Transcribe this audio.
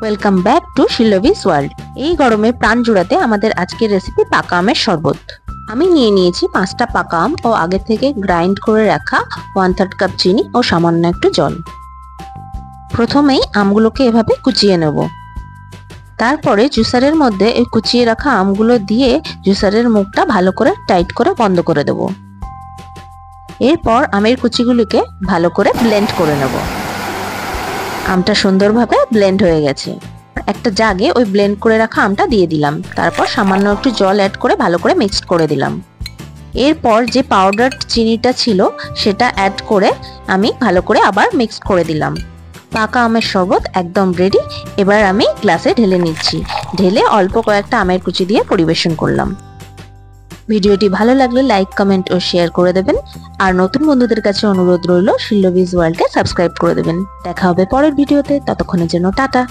Welcome back to শিল্লবিস world. এই গরমে প্রাণ জুড়াতে আমাদের আজকের রেসিপি পাকা আমের শরবত। আমি নিয়ে নিয়েছি 5টা পাকা আম ও আগে থেকে গ্রাইন্ড করে রাখা 1/3 কাপ চিনি ও সামান্য একটু জল। প্রথমেই আমগুলোকে এভাবে কুচিয়ে নেব। তারপরে জুসারের মধ্যে এই কুচিয়ে রাখা আমগুলো দিয়ে জুসারের মুখটা ভালো করে টাইট করে বন্ধ করে দেব। এরপর আমের কুচিগুলিকে ভালো করে ব্লেন্ড করে নেব। আমটা সুন্দরভাবে ব্লেন্ড হয়ে গেছে। একটা জাগে ওই ব্লেন্ড করে রাখা আমটা দিয়ে দিলাম। তারপর সামান্য একটু জল অ্যাড করে ভালো করে মিক্সড করে দিলাম। এরপর যে পাউডার চিনিটা ছিল সেটা অ্যাড করে আমি ভালো করে আবার মিক্সড করে দিলাম। পাকা আমের শরবত একদম রেডি। এবার আমি গ্লাসে ঢেলে নিচ্ছি। ঢেলে অল্প কয়েকটা আমের কুচি দিয়ে পরিবেশন করলাম। ভিডিওটি ভালো লাগলে লাইক, কমেন্ট ও শেয়ার করে দেবেন। আর নতুন বন্ধুদের কাছে অনুরোধ রইল শিল্লবিস ওয়ার্ল্ডকে সাবস্ক্রাইব করে দেবেন। দেখা হবে পরের ভিডিওতে। ততক্ষণের জন্য টাটা।